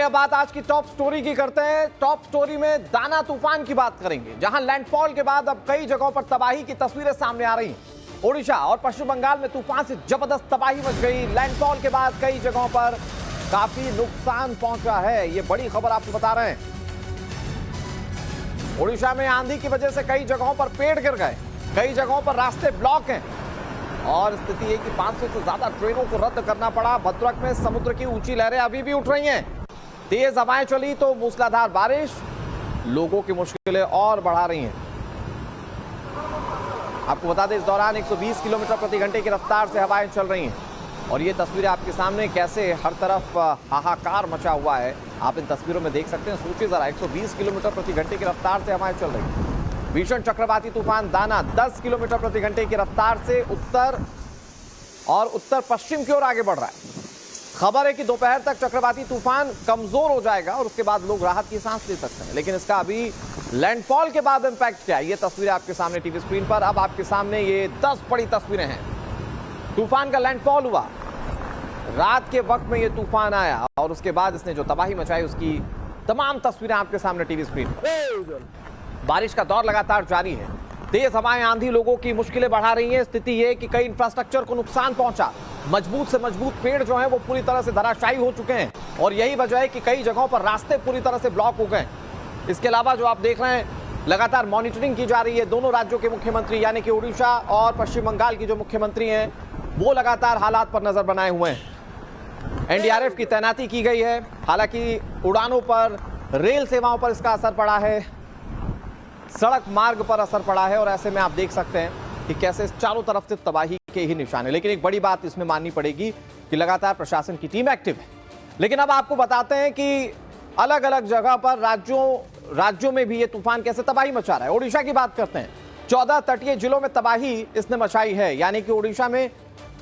अब बात आज की टॉप स्टोरी की करते हैं। टॉप स्टोरी में दाना तूफान की बात करेंगे, जहां लैंडफॉल के बाद अब कई जगहों पर तबाही की तस्वीरें सामने आ रही हैं। ओडिशा और पश्चिम बंगाल में तूफान से जबरदस्त तबाही मच गई। लैंडफॉल के बाद कई जगहों पर काफी नुकसान पहुंचा है, ये बड़ी खबर आपको बता रहे हैं। ओडिशा में आंधी की वजह से कई जगहों पर पेड़ गिर गए, कई जगहों पर रास्ते ब्लॉक हैं और स्थिति है कि 500 से ज्यादा ट्रेनों को रद्द करना पड़ा। भद्रक में समुद्र की ऊंची लहरें अभी भी उठ रही हैं। तेज हवाएं चली तो मूसलाधार बारिश लोगों की मुश्किलें और बढ़ा रही हैं। आपको बता दें, इस दौरान 120 किलोमीटर प्रति घंटे की रफ्तार से हवाएं चल रही हैं और ये तस्वीरें आपके सामने कैसे हर तरफ हाहाकार मचा हुआ है, आप इन तस्वीरों में देख सकते हैं। सोचिए जरा, 120 किलोमीटर प्रति घंटे की रफ्तार से हवाएं चल रही हैं। भीषण चक्रवाती तूफान दाना 10 किलोमीटर प्रति घंटे की रफ्तार से उत्तर और उत्तर पश्चिम की ओर आगे बढ़ रहा है। खबर है कि दोपहर तक चक्रवाती तूफान कमजोर हो जाएगा और उसके बाद लोग राहत की सांस ले सकते हैं। लेकिन इसका अभी लैंडफॉल के बाद इंपैक्ट क्या है, ये तस्वीरें आपके सामने टीवी स्क्रीन पर। अब आपके सामने ये 10 बड़ी तस्वीरें हैं। तूफान का लैंडफॉल हुआ, रात के वक्त में ये तूफान आया और उसके बाद इसने जो तबाही मचाई उसकी तमाम तस्वीरें आपके सामने टीवी स्क्रीन पर। बारिश का दौर लगातार जारी है। तेज हवाएं, आंधी लोगों की मुश्किलें बढ़ा रही हैं। स्थिति ये कि कई इंफ्रास्ट्रक्चर को नुकसान पहुंचा। मजबूत से मजबूत पेड़ जो हैं वो पूरी तरह से धराशायी हो चुके हैं और यही वजह है कि कई जगहों पर रास्ते पूरी तरह से ब्लॉक हो गए। इसके अलावा जो आप देख रहे हैं, लगातार मॉनिटरिंग की जा रही है। दोनों राज्यों के मुख्यमंत्री यानी कि उड़ीसा और पश्चिम बंगाल की जो मुख्यमंत्री हैं वो लगातार हालात पर नजर बनाए हुए हैं। एनडीआरएफ की तैनाती की गई है। हालांकि उड़ानों पर, रेल सेवाओं पर इसका असर पड़ा है, सड़क मार्ग पर असर पड़ा है और ऐसे में आप देख सकते हैं कि कैसे चारों तरफ से तबाही के ही निशान है। लेकिन एक बड़ी बात इसमें माननी पड़ेगी कि लगातार प्रशासन की टीम एक्टिव है। लेकिन अब आपको बताते हैं कि अलग अलग जगह पर राज्यों में भी ये तूफान कैसे तबाही मचा रहा है। ओडिशा की बात करते हैं। 14 तटीय जिलों में तबाही इसने मचाई है, यानी कि ओडिशा में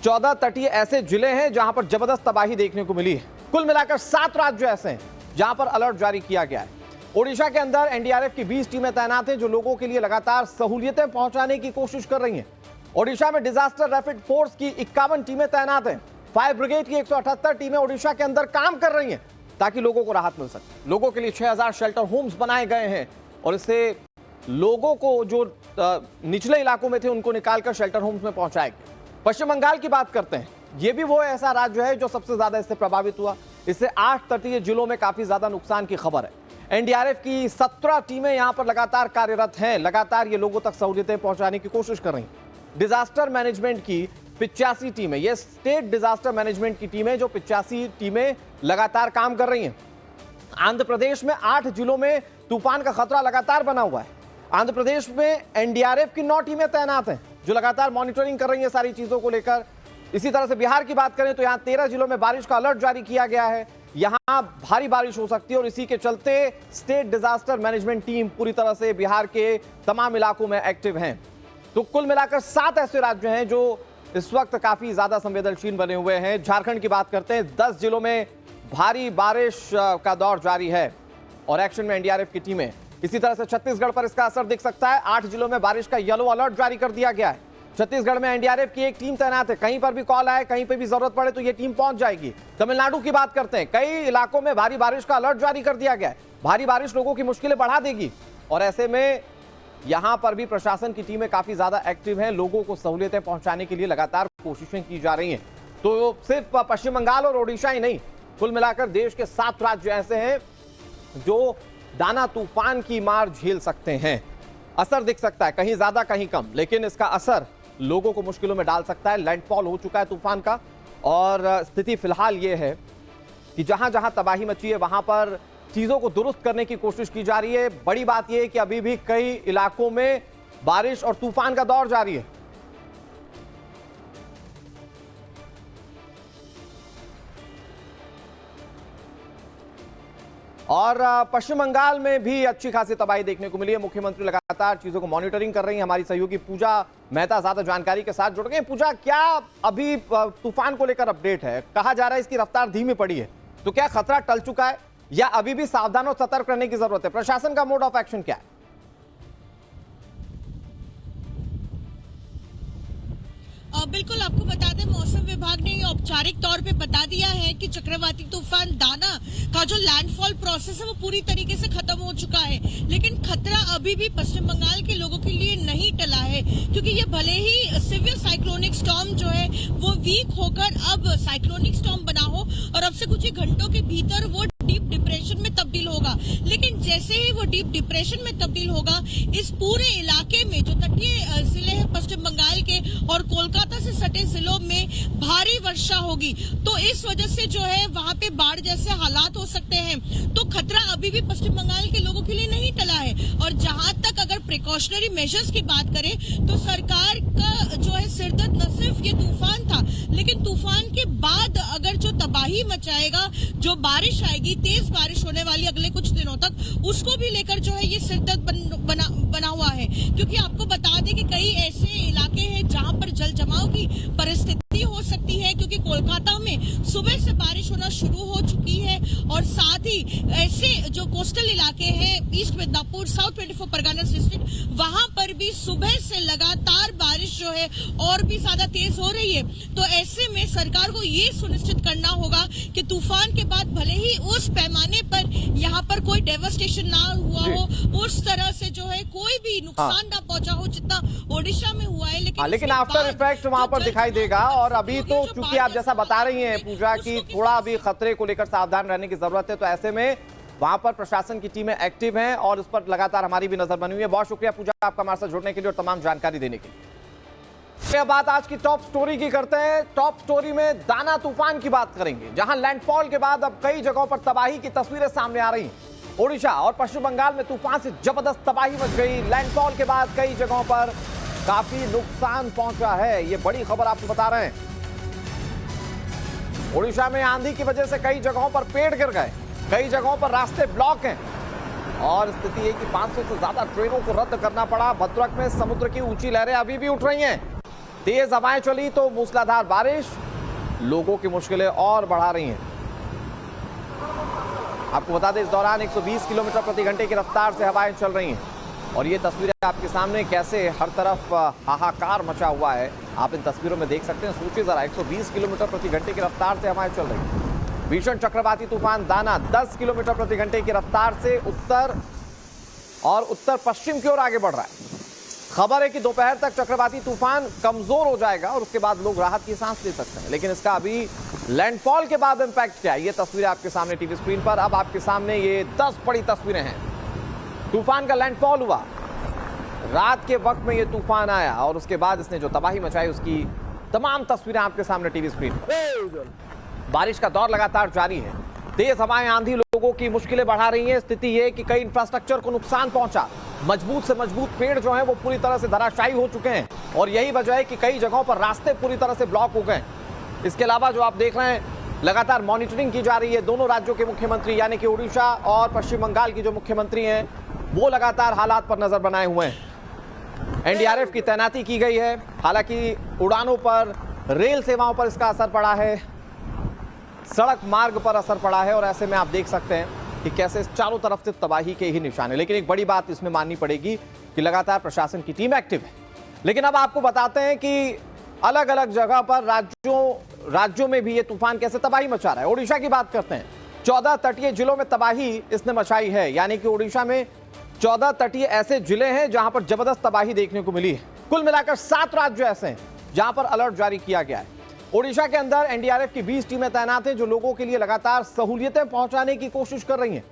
14 तटीय ऐसे जिले हैं जहां पर जबरदस्त तबाही देखने को मिली है। कुल मिलाकर 7 राज्य ऐसे हैं जहां पर अलर्ट जारी किया गया है। ओडिशा के अंदर एनडीआरएफ की 20 टीमें तैनात हैं जो लोगों के लिए लगातार सहूलियतें पहुंचाने की कोशिश कर रही हैं। ओडिशा में डिजास्टर रैपिड फोर्स की 51 टीमें तैनात हैं। फायर ब्रिगेड की 178 टीमें ओडिशा के अंदर काम कर रही हैं ताकि लोगों को राहत मिल सके। लोगों के लिए 6000 शेल्टर होम्स बनाए गए हैं और इससे लोगों को जो निचले इलाकों में थे उनको निकालकर शेल्टर होम्स में पहुंचाया गया। पश्चिम बंगाल की बात करते हैं। यह भी वो ऐसा राज्य है जो सबसे ज्यादा इससे प्रभावित हुआ। इससे 8 तटीय जिलों में काफी ज्यादा नुकसान की खबर है। एनडीआरएफ की 17 टीमें यहां पर लगातार कार्यरत हैं, लगातार ये लोगों तक सहूलियतें पहुंचाने की कोशिश कर रही हैं। डिजास्टर मैनेजमेंट की 85 टीमें, ये स्टेट डिजास्टर मैनेजमेंट की टीमें जो 85 टीमें लगातार काम कर रही हैं। आंध्र प्रदेश में 8 जिलों में तूफान का खतरा लगातार बना हुआ है। आंध्र प्रदेश में एनडीआरएफ की 9 टीमें तैनात हैं जो लगातार मॉनिटरिंग कर रही है सारी चीजों को लेकर। इसी तरह से बिहार की बात करें तो यहां 13 जिलों में बारिश का अलर्ट जारी किया गया है। यहां भारी बारिश हो सकती है और इसी के चलते स्टेट डिजास्टर मैनेजमेंट टीम पूरी तरह से बिहार के तमाम इलाकों में एक्टिव हैं। तो कुल मिलाकर 7 ऐसे राज्य हैं जो इस वक्त काफी ज्यादा संवेदनशील बने हुए हैं। झारखंड की बात करते हैं, 10 जिलों में भारी बारिश का दौर जारी है और एक्शन में एनडीआरएफ की टीमें। इसी तरह से छत्तीसगढ़ पर इसका असर दिख सकता है। 8 जिलों में बारिश का येलो अलर्ट जारी कर दिया गया है। छत्तीसगढ़ में एनडीआरएफ की एक टीम तैनात है। कहीं पर भी कॉल आए, कहीं पर भी जरूरत पड़े तो ये टीम पहुंच जाएगी। तमिलनाडु की बात करते हैं, कई इलाकों में भारी बारिश का अलर्ट जारी कर दिया गया है। भारी बारिश लोगों की मुश्किलें बढ़ा देगी और ऐसे में यहां पर भी प्रशासन की टीमें काफी ज्यादा एक्टिव हैं। लोगों को सहूलियतें पहुंचाने के लिए लगातार कोशिशें की जा रही हैं। तो सिर्फ पश्चिम बंगाल और ओडिशा ही नहीं, कुल मिलाकर देश के 7 राज्य ऐसे हैं जो दाना तूफान की मार झेल सकते हैं। असर दिख सकता है, कहीं ज्यादा कहीं कम, लेकिन इसका असर लोगों को मुश्किलों में डाल सकता है। लैंडफॉल हो चुका है तूफान का और स्थिति फिलहाल यह है कि जहां जहां तबाही मची है वहां पर चीजों को दुरुस्त करने की कोशिश की जा रही है। बड़ी बात यह है कि अभी भी कई इलाकों में बारिश और तूफान का दौर जारी है। और पश्चिम बंगाल में भी अच्छी खासी तबाही देखने को मिली है। मुख्यमंत्री लगातार चीजों को मॉनिटरिंग कर रही हैं। हमारी सहयोगी पूजा मेहता ज्यादा जानकारी के साथ जुड़ गए। पूजा, क्या अभी तूफान को लेकर अपडेट है? कहा जा रहा है इसकी रफ्तार धीमी पड़ी है, तो क्या खतरा टल चुका है या अभी भी सावधान और सतर्क रहने की जरूरत है? प्रशासन का मोड ऑफ एक्शन क्या है? बिल्कुल, आपको बता दें मौसम विभाग ने ये औपचारिक तौर पे बता दिया है कि चक्रवाती तूफान दाना का जो लैंडफॉल प्रोसेस है वो पूरी तरीके से खत्म हो चुका है, लेकिन खतरा अभी भी पश्चिम बंगाल के लोगों के लिए नहीं टला है, क्योंकि ये भले ही सिवियर साइक्लोनिक स्टॉर्म जो है वो वीक होकर अब साइक्लोनिक स्टॉर्म बना हो और अब से कुछ ही घंटों के भीतर वो डीप डिप्रेशन में तब्दील होगा, लेकिन जैसे ही वो डीप डिप्रेशन में तब्दील होगा, इस पूरे इलाके में जो तटीय जिले हैं पश्चिम बंगाल के और कोलकाता से सटे जिलों में भारी वर्षा होगी। तो इस वजह से जो है वहां पे बाढ़ जैसे हालात हो सकते हैं। तो खतरा अभी भी पश्चिम बंगाल के लोगों के लिए नहीं टला है। और जहां तक अगर प्रिकॉशनरी मेजर्स की बात करें तो सरकार का जो है सिरदर्द न सिर्फ ये तूफान था, लेकिन तूफान के बाद अगर जो तबाही मचाएगा, जो बारिश आएगी, तेज बारिश होने वाली अगले कुछ दिनों तक, उसको भी लेकर जो है ये सिरदर्द बना हुआ है। क्योंकि आपको बता दें कि कई ऐसे इलाके हैं जहां पर जल जमाव की परिस्थिति हो सकती है, क्योंकि कोलकाता में सुबह से बारिश होना शुरू हो चुकी है और साथ ही ऐसे जो कोस्टल इलाके हैं east Midnapore, south 24 Parganas district, वहां पर भी सुबह से लगातार बारिश जो है और भी ज्यादा तेज हो रही है। तो ऐसे में सरकार को ये सुनिश्चित करना होगा कि तूफान के बाद भले ही उस पैमाने पर यहाँ पर कोई डेवस्टेशन ना हुआ हो, उस तरह से जो है कोई भी नुकसान ना पहुंचा हो जितना ओडिशा में हुआ है, लेकिन आफ्टर इफेक्ट वहां पर दिखाई देगा। और अभी तो चूंकि आप जैसा बता रही हैं पूजा की थोड़ा अभी खतरे को लेकर सावधान रहने की जरूरत है, तो ऐसे में वहां पर प्रशासन की टीमें एक्टिव हैं और उस पर लगातार हमारी भी नजर बनी हुई है। बहुत शुक्रिया पूजा आपका हमारे साथ जुड़ने के लिए और तमाम जानकारी देने के लिए। बात आज की टॉप स्टोरी की करते हैं। टॉप स्टोरी में दाना तूफान की बात करेंगे, जहां लैंडफॉल के बाद अब कई जगहों पर तबाही की तस्वीरें सामने आ रही हैं। ओडिशा और पश्चिम बंगाल में तूफान से जबरदस्त तबाही मच गई। लैंडफॉल के बाद कई जगहों पर काफी नुकसान पहुंचा है, ये बड़ी खबर आपको बता रहे हैं। ओडिशा में आंधी की वजह से कई जगहों पर पेड़ गिर गए, कई जगहों पर रास्ते ब्लॉक हैं और स्थिति है कि 500 से ज्यादा ट्रेनों को रद्द करना पड़ा। भद्रक में समुद्र की ऊंची लहरें अभी भी उठ रही हैं। तेज हवाएं चली तो मूसलाधार बारिश लोगों की मुश्किलें और बढ़ा रही हैं। आपको बता दें इस दौरान 120 किलोमीटर प्रति घंटे की रफ्तार से हवाएं चल रही हैं और ये तस्वीरें आपके सामने कैसे हर तरफ हाहाकार मचा हुआ है आप इन तस्वीरों में देख सकते हैं। सोचिए जरा, 120 किलोमीटर प्रति घंटे की रफ्तार से हवाएं चल रही हैं। भीषण चक्रवाती तूफान दाना 10 किलोमीटर प्रति घंटे की रफ्तार से उत्तर और उत्तर पश्चिम की ओर आगे बढ़ रहा है। खबर है कि दोपहर तक चक्रवाती तूफान कमजोर हो जाएगा और उसके बाद लोग राहत की सांस ले सकते हैं, लेकिन इसका अभी लैंडफॉल के बाद इंपैक्ट क्या है, ये तस्वीरें आपके सामने टीवी स्क्रीन पर। अब आपके सामने ये 10 बड़ी तस्वीरें हैं। तूफान का लैंडफॉल हुआ, रात के वक्त में ये तूफान आया और उसके बाद इसने जो तबाही मचाई उसकी तमाम तस्वीरें आपके सामने टीवी स्क्रीन पर। बारिश का दौर लगातार जारी है, तेज हवाएं आंधी लोगों की मुश्किलें बढ़ा रही हैं। स्थिति ये कि कई इंफ्रास्ट्रक्चर को नुकसान पहुंचा, मजबूत से मजबूत पेड़ जो हैं वो पूरी तरह से धराशायी हो चुके हैं और यही वजह है कि कई जगहों पर रास्ते पूरी तरह से ब्लॉक हो गए। इसके अलावा जो आप देख रहे हैं लगातार मॉनिटरिंग की जा रही है। दोनों राज्यों के मुख्यमंत्री यानी कि उड़ीसा और पश्चिम बंगाल की जो मुख्यमंत्री हैं वो लगातार हालात पर नजर बनाए हुए हैं। एनडीआरएफ की तैनाती की गई है। हालांकि उड़ानों पर, रेल सेवाओं पर इसका असर पड़ा है, सड़क मार्ग पर असर पड़ा है और ऐसे में आप देख सकते हैं कि कैसे चारों तरफ से तबाही के ही निशान है। लेकिन एक बड़ी बात इसमें माननी पड़ेगी कि लगातार प्रशासन की टीम एक्टिव है। लेकिन अब आपको बताते हैं कि अलग अलग जगह पर राज्यों में भी ये तूफान कैसे तबाही मचा रहा है। ओडिशा की बात करते हैं। 14 तटीय जिलों में तबाही इसने मचाई है, यानी कि ओडिशा में 14 तटीय ऐसे जिले हैं जहां पर जबरदस्त तबाही देखने को मिली है। कुल मिलाकर 7 राज्य ऐसे हैं जहां पर अलर्ट जारी किया गया है। ओडिशा के अंदर एनडीआरएफ की 20 टीमें तैनात हैं जो लोगों के लिए लगातार सहूलियतें पहुंचाने की कोशिश कर रही हैं।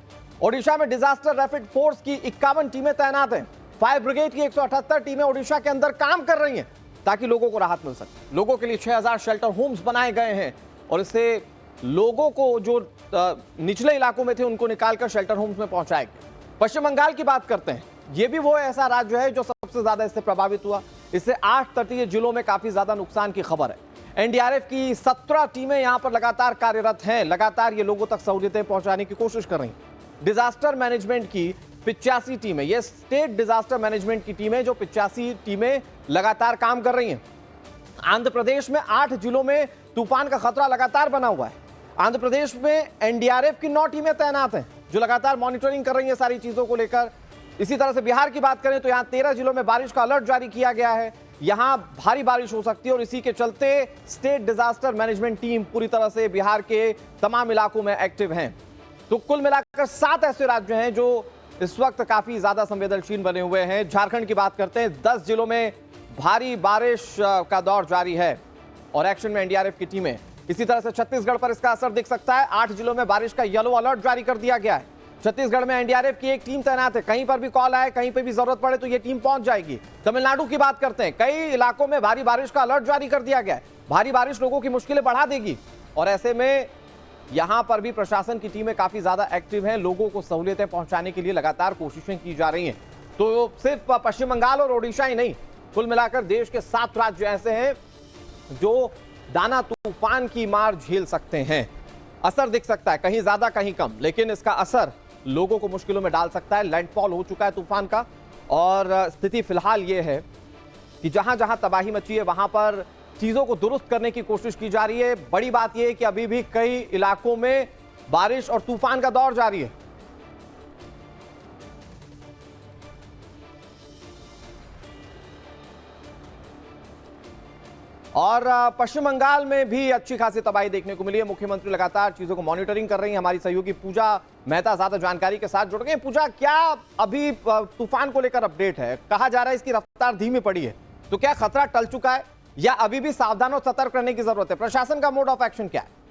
ओडिशा में डिजास्टर रैपिड फोर्स की 51 टीमें तैनात हैं। फायर ब्रिगेड की 178 टीमें ओडिशा के अंदर काम कर रही हैं ताकि लोगों को राहत मिल सके। लोगों के लिए 6000 शेल्टर होम्स बनाए गए हैं और इससे लोगों को जो निचले इलाकों में थे उनको निकालकर शेल्टर होम्स में पहुंचाया गया। पश्चिम बंगाल की बात करते हैं। यह भी वो ऐसा राज्य है जो सबसे ज्यादा इससे प्रभावित हुआ। इससे 8 तटीय जिलों में काफी ज्यादा नुकसान की खबर है। एनडीआरएफ की 17 टीमें यहां पर लगातार कार्यरत हैं, लगातार ये लोगों तक सहूलियतें पहुंचाने की कोशिश कर रही हैं। डिजास्टर मैनेजमेंट की 85 टीमें, ये स्टेट डिजास्टर मैनेजमेंट की टीमें जो 85 टीमें लगातार काम कर रही हैं। आंध्र प्रदेश में 8 जिलों में तूफान का खतरा लगातार बना हुआ है। आंध्र प्रदेश में एनडीआरएफ की 9 टीमें तैनात हैं जो लगातार मॉनिटरिंग कर रही हैं सारी चीजों को लेकर। इसी तरह से बिहार की बात करें तो यहां 13 जिलों में बारिश का अलर्ट जारी किया गया है। यहां भारी बारिश हो सकती है और इसी के चलते स्टेट डिजास्टर मैनेजमेंट टीम पूरी तरह से बिहार के तमाम इलाकों में एक्टिव हैं। तो कुल मिलाकर 7 ऐसे राज्य हैं जो इस वक्त काफी ज्यादा संवेदनशील बने हुए हैं। झारखंड की बात करते हैं, 10 जिलों में भारी बारिश का दौर जारी है और एक्शन में एनडीआरएफ की टीमें। इसी तरह से छत्तीसगढ़ पर इसका असर दिख सकता है। 8 जिलों में बारिश का येलो अलर्ट जारी कर दिया गया है। छत्तीसगढ़ में एनडीआरएफ की एक टीम तैनात है, कहीं पर भी कॉल आए, कहीं पर भी जरूरत पड़े तो ये टीम पहुंच जाएगी। तमिलनाडु की बात करते हैं, कई इलाकों में भारी बारिश का अलर्ट जारी कर दिया गया है। भारी बारिश लोगों की मुश्किलें बढ़ा देगी और ऐसे में यहां पर भी प्रशासन की टीमें काफी ज्यादा एक्टिव हैं। लोगों को सहूलियतें पहुंचाने के लिए लगातार कोशिशें की जा रही हैं। तो सिर्फ पश्चिम बंगाल और ओडिशा ही नहीं, कुल मिलाकर देश के 7 राज्य ऐसे हैं जो दाना तूफान की मार झेल सकते हैं। असर दिख सकता है, कहीं ज्यादा कहीं कम, लेकिन इसका असर लोगों को मुश्किलों में डाल सकता है। लैंडफॉल हो चुका है तूफान का और स्थिति फिलहाल यह है कि जहां जहां तबाही मची है वहां पर चीजों को दुरुस्त करने की कोशिश की जा रही है। बड़ी बात यह है कि अभी भी कई इलाकों में बारिश और तूफान का दौर जारी है। और पश्चिम बंगाल में भी अच्छी खासी तबाही देखने को मिली है। मुख्यमंत्री लगातार चीजों को मॉनिटरिंग कर रही हैं। हमारी सहयोगी पूजा मेहता ज्यादा जानकारी के साथ जुड़ गई। पूजा, क्या अभी तूफान को लेकर अपडेट है? कहा जा रहा है इसकी रफ्तार धीमी पड़ी है, तो क्या खतरा टल चुका है या अभी भी सावधान और सतर्क रहने की जरूरत है? प्रशासन का मोड ऑफ एक्शन क्या है?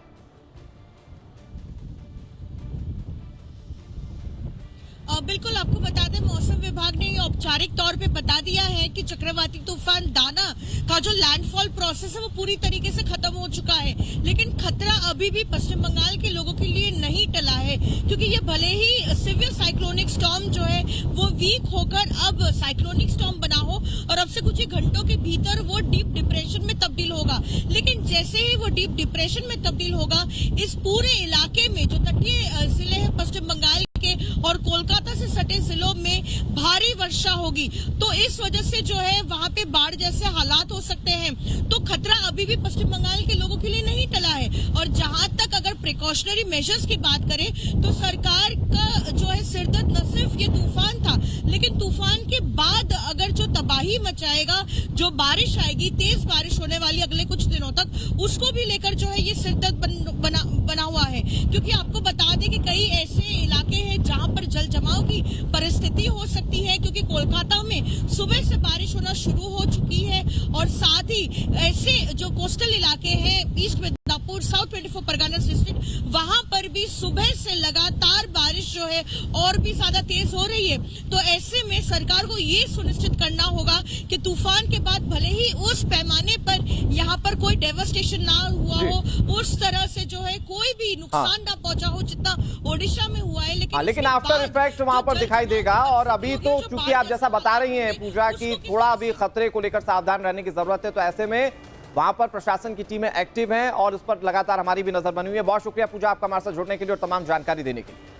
बिल्कुल, आपको बता दें, मौसम विभाग ने ये औपचारिक तौर पे बता दिया है कि चक्रवाती तूफान दाना का जो लैंडफॉल प्रोसेस है वो पूरी तरीके से खत्म हो चुका है। लेकिन खतरा अभी भी पश्चिम बंगाल के लोगों के लिए नहीं टला है, क्योंकि ये भले ही सिवियर साइक्लोनिक स्टॉर्म जो है वो वीक होकर अब साइक्लोनिक स्टॉर्म बना हो और अब से कुछ ही घंटों के भीतर वो डीप डिप्रेशन में तब्दील होगा। लेकिन जैसे ही वो डीप डिप्रेशन में तब्दील होगा, इस पूरे इलाके में जो तटीय जिले हैं पश्चिम बंगाल और कोलकाता से सटे जिलों में भारी वर्षा होगी। तो इस वजह से जो है वहां पे बाढ़ जैसे हालात हो सकते हैं। तो खतरा अभी भी पश्चिम बंगाल के लोगों के लिए नहीं टला है। और जहां तक अगर प्रिकॉशनरी मेजर्स की बात करें तो सरकार का जो है सिरदर्द न सिर्फ ये तूफान था, लेकिन तूफान के बाद अगर जो तबाही मचाएगा, जो बारिश आएगी, तेज बारिश होने वाली अगले कुछ दिनों तक, उसको भी लेकर जो है ये सिरदर्द बना हुआ है। क्योंकि आपको बता दें कि कई ऐसे इलाके हैं जहां पर जल जमाव की परिस्थिति हो सकती है, क्योंकि कोलकाता में सुबह से बारिश होना शुरू हो चुकी है। और साथ ही ऐसे जो कोस्टल इलाके हैं, east Midnapore, south 24 Parganas district, वहां पर भी सुबह से लगातार बारिश जो है और भी ज्यादा तेज हो रही है। तो ऐसे में सरकार को ये सुनिश्चित करना होगा कि तूफान के बाद भले ही उस पैमाने पर यहाँ पर कोई डेवस्टेशन ना हुआ हो, उस तरह से जो है कोई भी नुकसान ना पहुंचा हो जितना ओडिशा में हुआ है, लेकिन आफ्टर इफेक्ट वहां पर दिखाई देगा। और अभी तो चूंकि आप जैसा बता रही हैं पूजा की थोड़ा अभी खतरे को लेकर सावधान रहने की जरूरत है, तो ऐसे में वहां पर प्रशासन की टीमें एक्टिव हैं और उस पर लगातार हमारी भी नजर बनी हुई है। बहुत शुक्रिया पूजा आपका हमारे साथ जुड़ने के लिए और तमाम जानकारी देने के लिए।